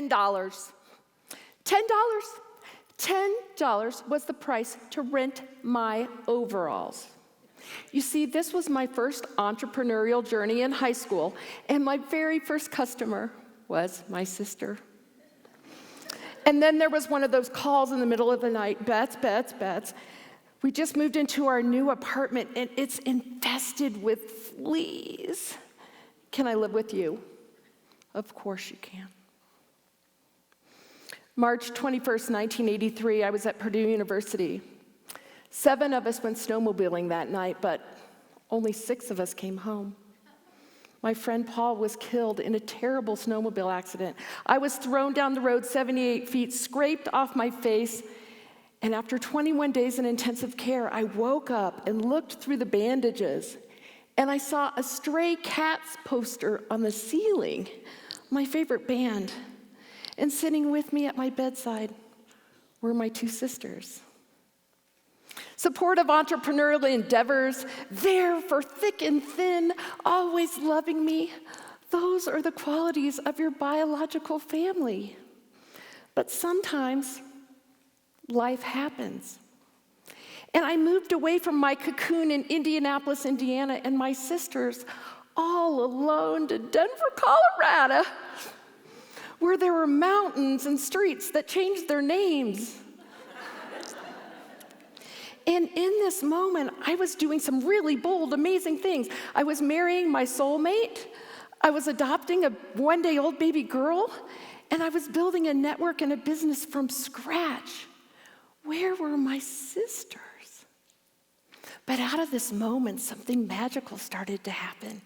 $10. $10. $10 was the price to rent my overalls. You see, this was my first entrepreneurial journey in high school, and my very first customer was my sister. And then there was one of those calls in the middle of the night, Bets. We just moved into our new apartment, and it's infested with fleas. Can I live with you? Of course you can. March 21st, 1983, I was at Purdue University. 7 of us went snowmobiling that night, but only 6 of us came home. My friend Paul was killed in a terrible snowmobile accident. I was thrown down the road 78 feet, scraped off my face, and after 21 days in intensive care, I woke up and looked through the bandages, and I saw a Stray Cats poster on the ceiling, my favorite band. And sitting with me at my bedside were my 2 sisters. Supportive entrepreneurial endeavors, there for thick and thin, always loving me. Those are the qualities of your biological family. But sometimes life happens. And I moved away from my cocoon in Indianapolis, Indiana, and my sisters all alone to Denver, Colorado, where there were mountains and streets that changed their names. And in this moment, I was doing some really bold, amazing things. I was marrying my soulmate, I was adopting a 1-day-old baby girl, and I was building a network and a business from scratch. Where were my sisters? But out of this moment, something magical started to happen.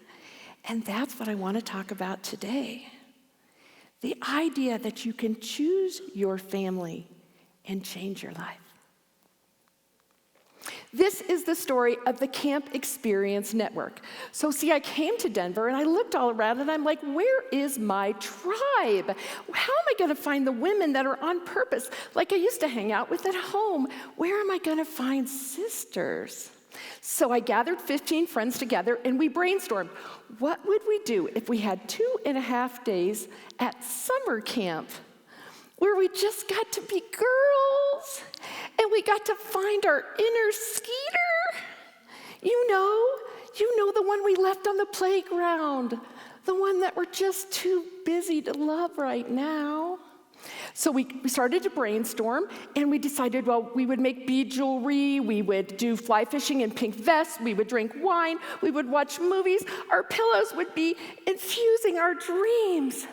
And that's what I want to talk about today. The idea that you can choose your family and change your life. This is the story of the CampExperience Network. So see, I came to Denver and I looked all around and I'm like, where is my tribe? How am I going to find the women that are on purpose, like I used to hang out with at home? Where am I going to find sisters? So I gathered 15 friends together and we brainstormed, what would we do if we had 2.5 days at summer camp where we just got to be girls and we got to find our inner Skeeter? You know the one we left on the playground, the one that we're just too busy to love right now. So we started to brainstorm, and we decided, well, we would make bead jewelry, we would do fly fishing in pink vests, we would drink wine, we would watch movies, our pillows would be infusing our dreams.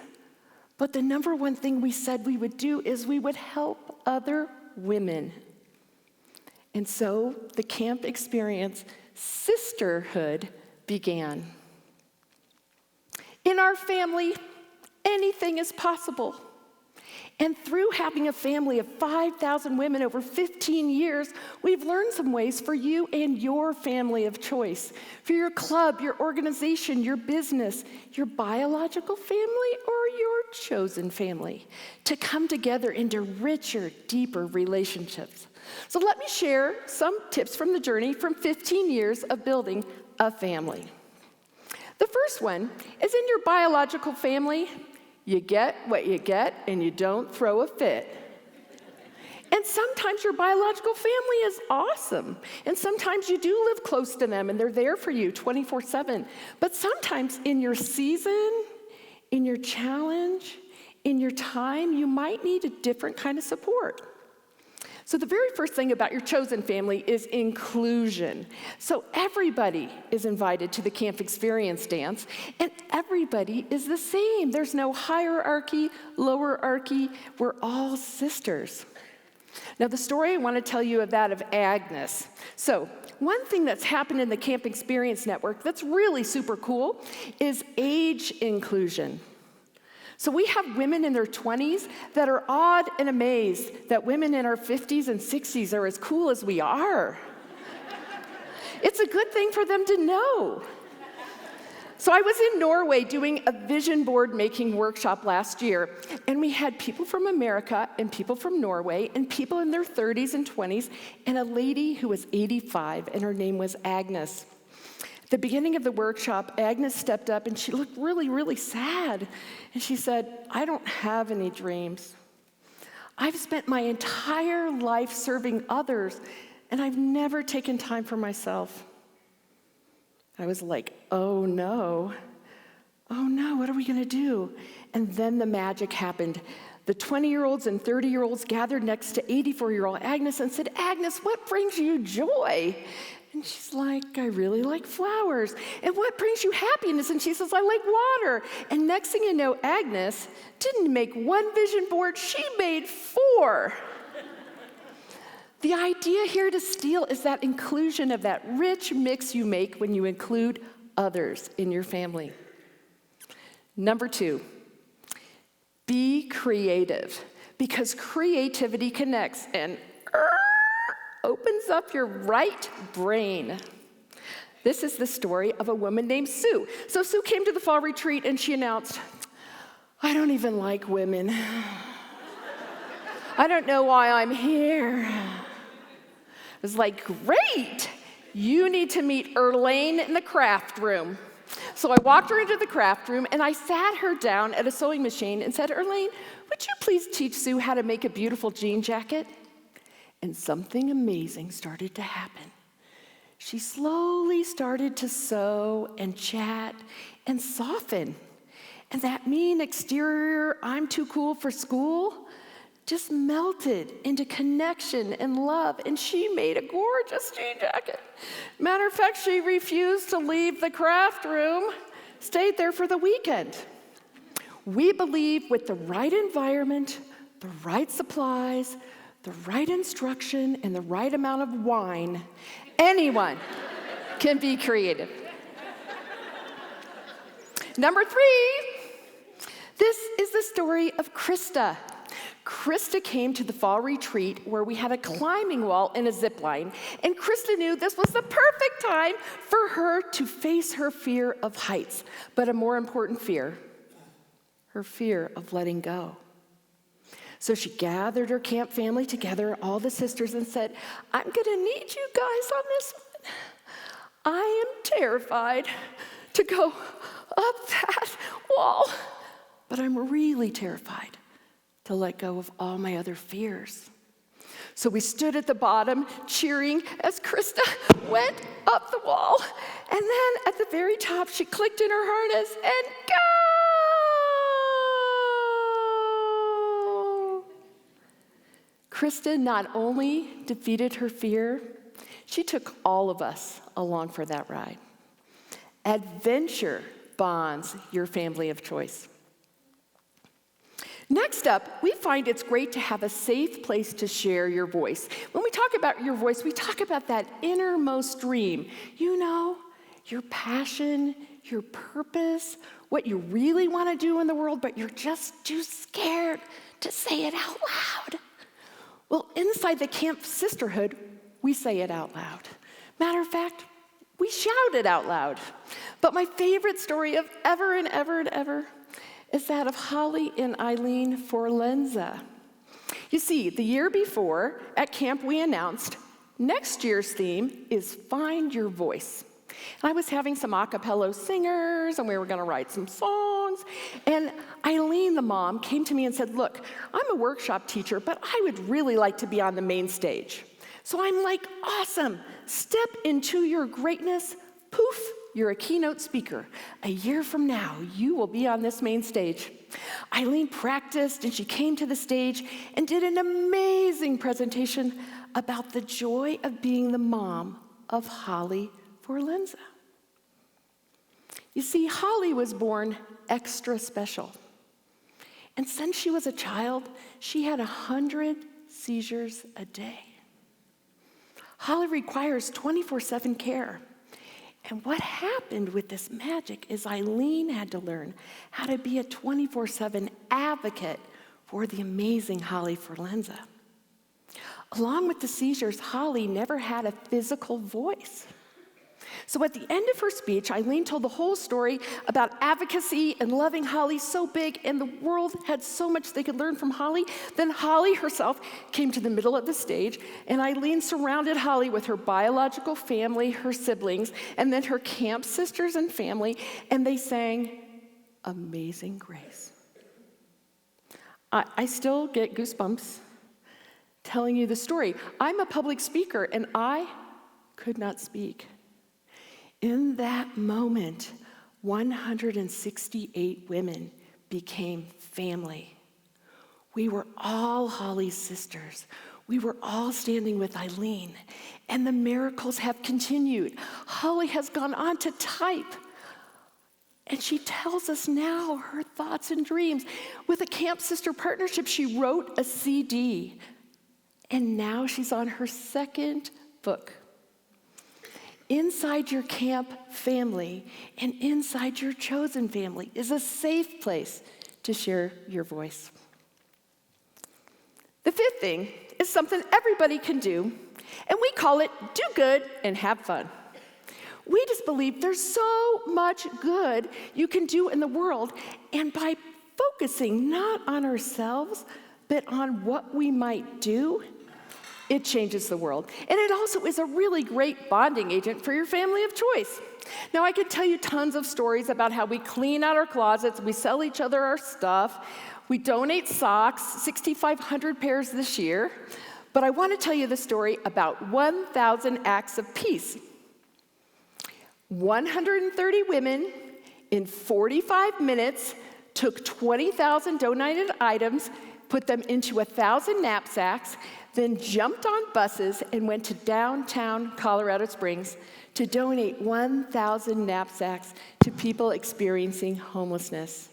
But the number one thing we said we would do is we would help other women. And so the CampExperience Sisterhood began. In our family, anything is possible. And through having a family of 5,000 women over 15 years, we've learned some ways for you and your family of choice, for your club, your organization, your business, your biological family, or your chosen family, to come together into richer, deeper relationships. So let me share some tips from the journey from 15 years of building a family. The first one is in your biological family, you get what you get, and you don't throw a fit. And sometimes your biological family is awesome. And sometimes you do live close to them, and they're there for you 24/7. But sometimes in your season, in your challenge, in your time, you might need a different kind of support. So the very first thing about your chosen family is inclusion. So everybody is invited to the CampExperience dance, and everybody is the same. There's no hierarchy, lowerarchy. We're all sisters. Now the story I want to tell you of that of Agnes. So one thing that's happened in the CampExperience Network that's really super cool is age inclusion. So we have women in their 20s that are awed and amazed that women in our 50s and 60s are as cool as we are. It's a good thing for them to know. So I was in Norway doing a vision board making workshop last year, and we had people from America and people from Norway and people in their 30s and 20s and a lady who was 85, and her name was Agnes. The beginning of the workshop, Agnes stepped up and she looked really, really sad. And she said, I don't have any dreams. I've spent my entire life serving others, and I've never taken time for myself. I was like, oh no, what are we gonna do? And then the magic happened. The 20-year-olds and 30-year-olds gathered next to 84-year-old Agnes and said, Agnes, what brings you joy? And she's like, I really like flowers. And what brings you happiness? And she says, I like water. And next thing you know, Agnes didn't make one vision board, she made 4. The idea here to steal is that inclusion of that rich mix you make when you include others in your family. Number 2, be creative, because creativity connects and opens up your right brain. This is the story of a woman named Sue. So Sue came to the fall retreat and she announced, I don't even like women. I don't know why I'm here. I was like, great, you need to meet Erlane in the craft room. So I walked her into the craft room and I sat her down at a sewing machine and said, Erlane, would you please teach Sue how to make a beautiful jean jacket? And something amazing started to happen. She slowly started to sew and chat and soften. And that mean exterior, I'm too cool for school, just melted into connection and love. And she made a gorgeous jean jacket. Matter of fact, she refused to leave the craft room, stayed there for the weekend. We believe with the right environment, the right supplies, the right instruction, and the right amount of wine, anyone can be creative. Number 3, this is the story of Krista. Krista came to the fall retreat where we had a climbing wall and a zip line, and Krista knew this was the perfect time for her to face her fear of heights, but a more important fear, her fear of letting go. So she gathered her camp family together, all the sisters, and said, I'm gonna need you guys on this one. I am terrified to go up that wall, but I'm really terrified to let go of all my other fears. So we stood at the bottom cheering as Krista went up the wall, and then at the very top she clicked in her harness and go! Krista not only defeated her fear, she took all of us along for that ride. Adventure bonds your family of choice. Next up, we find it's great to have a safe place to share your voice. When we talk about your voice, we talk about that innermost dream. You know, your passion, your purpose, what you really want to do in the world, but you're just too scared to say it out loud. Well, inside the Camp Sisterhood, we say it out loud. Matter of fact, we shout it out loud. But my favorite story of ever and ever and ever is that of Holly and Eileen Forlenza. You see, the year before, at camp, we announced next year's theme is Find Your Voice. And I was having some a cappella singers, and we were going to write some songs. And Eileen, the mom, came to me and said, look, I'm a workshop teacher, but I would really like to be on the main stage. So I'm like, awesome. Step into your greatness. Poof, you're a keynote speaker. A year from now, you will be on this main stage. Eileen practiced, and she came to the stage and did an amazing presentation about the joy of being the mom of Holly Forlenza. You see, Holly was born extra special. And since she was a child, she had 100 seizures a day. Holly requires 24/7 care. And what happened with this magic is Eileen had to learn how to be a 24/7 advocate for the amazing Holly Forlenza. Along with the seizures, Holly never had a physical voice. So at the end of her speech, Eileen told the whole story about advocacy and loving Holly so big, and the world had so much they could learn from Holly. Then Holly herself came to the middle of the stage, and Eileen surrounded Holly with her biological family, her siblings, and then her camp sisters and family, and they sang Amazing Grace. I still get goosebumps telling you the story. I'm a public speaker, and I could not speak. In that moment, 168 women became family. We were all Holly's sisters. We were all standing with Eileen, and the miracles have continued. Holly has gone on to type, and she tells us now her thoughts and dreams. With a Camp Sister partnership, she wrote a CD, and now she's on her second book. Inside your camp family and inside your chosen family is a safe place to share your voice. The fifth thing is something everybody can do, and we call it do good and have fun. We just believe there's so much good you can do in the world, and by focusing not on ourselves, but on what we might do, it changes the world. And it also is a really great bonding agent for your family of choice. Now, I could tell you tons of stories about how we clean out our closets, we sell each other our stuff, we donate socks, 6,500 pairs this year, but I want to tell you the story about 1,000 acts of peace. 130 women in 45 minutes took 20,000 donated items, put them into 1,000 knapsacks, then jumped on buses and went to downtown Colorado Springs to donate 1,000 knapsacks to people experiencing homelessness.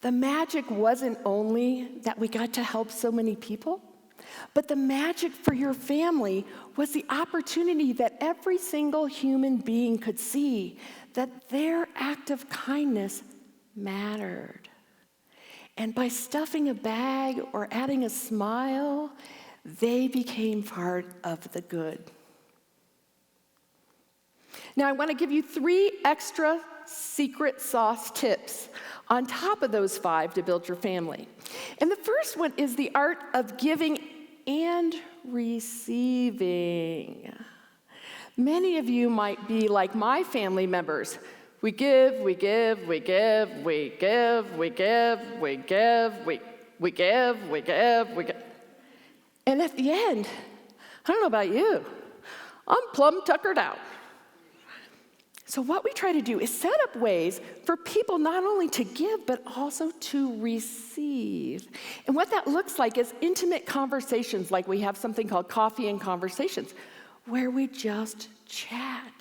The magic wasn't only that we got to help so many people, but the magic for your family was the opportunity that every single human being could see that their act of kindness mattered. And by stuffing a bag or adding a smile, they became part of the good. Now, I want to give you 3 extra secret sauce tips on top of those 5 to build your family. And the first one is the art of giving and receiving. Many of you might be like my family members. We give, we give, we give, we give, we give, we give, we give, we give, we give. And at the end, I don't know about you, I'm plumb tuckered out. So what we try to do is set up ways for people not only to give, but also to receive. And what that looks like is intimate conversations, like we have something called Coffee and Conversations, where we just chat.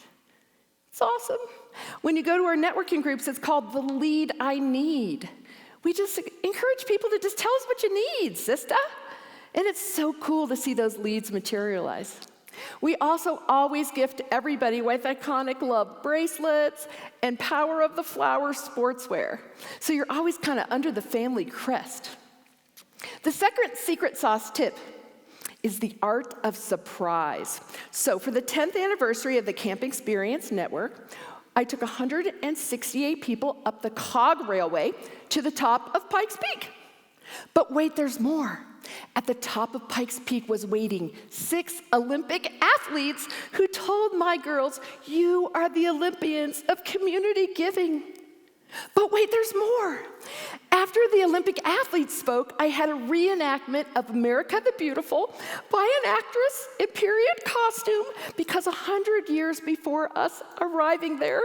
It's awesome. When you go to our networking groups, it's called The Lead I Need. We just encourage people to just tell us what you need, sister. And it's so cool to see those leads materialize. We also always gift everybody with iconic love bracelets and Power of the Flower sportswear. So you're always kind of under the family crest. The second secret sauce tip is the art of surprise. So for the 10th anniversary of the CampExperience Network, I took 168 people up the Cog Railway to the top of Pikes Peak. But wait, there's more. At the top of Pikes Peak was waiting 6 Olympic athletes who told my girls, "You are the Olympians of community giving." But wait, there's more. After the Olympic athletes spoke, I had a reenactment of America the Beautiful by an actress in period costume, because 100 years before us arriving there,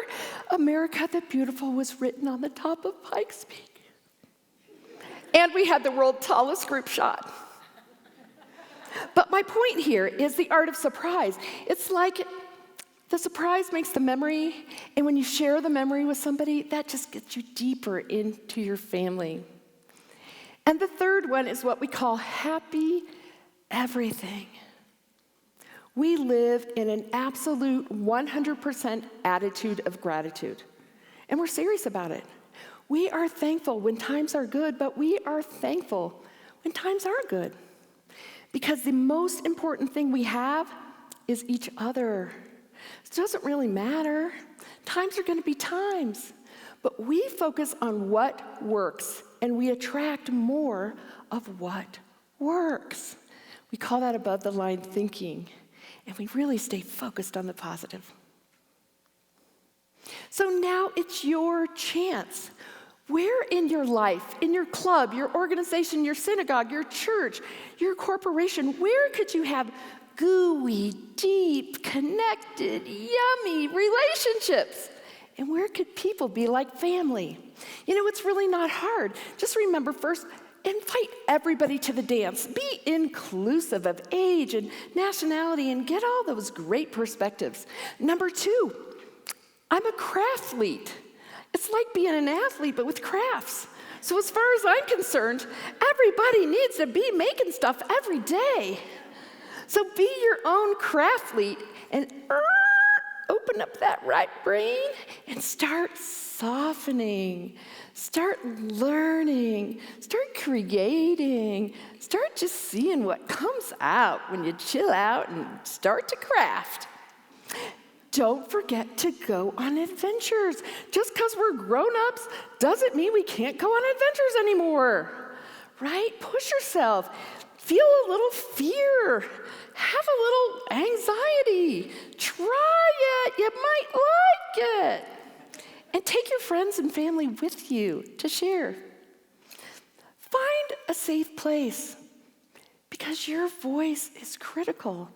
America the Beautiful was written on the top of Pikes Peak. And we had the world's tallest group shot. But my point here is the art of surprise. It's like the surprise makes the memory, and when you share the memory with somebody, that just gets you deeper into your family. And the third one is what we call happy everything. We live in an absolute 100% attitude of gratitude, and we're serious about it. We are thankful when times are good, but we are thankful when times aren't good. Because the most important thing we have is each other. It doesn't really matter. Times are going to be times. But we focus on what works, and we attract more of what works. We call that above the line thinking, and we really stay focused on the positive. So now it's your chance. Where in your life, in your club, your organization, your synagogue, your church, your corporation, where could you have gooey, deep, connected, yummy relationships? And where could people be like family? It's really not hard. Just remember first, invite everybody to the dance. Be inclusive of age and nationality and get all those great perspectives. Number 2, I'm a crafthlete. It's like being an athlete, but with crafts. So as far as I'm concerned, everybody needs to be making stuff every day. So be your own crafthlete and open up that right brain and start softening. Start learning. Start creating. Start just seeing what comes out when you chill out and start to craft. Don't forget to go on adventures. Just because we're grown-ups doesn't mean we can't go on adventures anymore, right? Push yourself. Feel a little fear. Have a little anxiety. Try it. You might like it. And take your friends and family with you to share. Find a safe place because your voice is critical.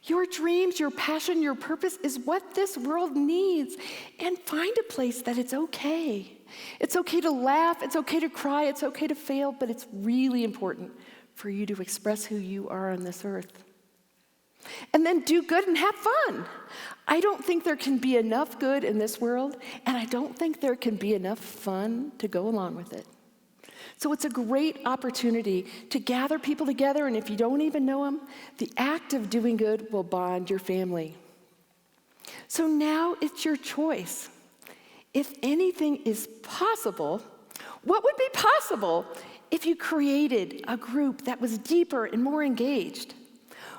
Your dreams, your passion, your purpose is what this world needs. And find a place that it's okay. It's okay to laugh, it's okay to cry, it's okay to fail, but it's really important for you to express who you are on this earth. And then do good and have fun. I don't think there can be enough good in this world, and I don't think there can be enough fun to go along with it. So it's a great opportunity to gather people together, and if you don't even know them, the act of doing good will bond your family. So now it's your choice. If anything is possible, what would be possible if you created a group that was deeper and more engaged?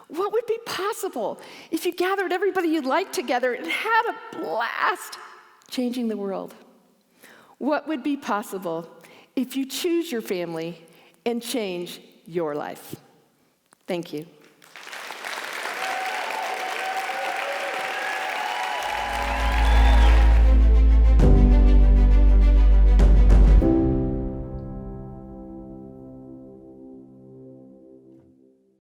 What would be possible if you gathered everybody you liked together and had a blast changing the world? What would be possible if you choose your family and change your life? Thank you.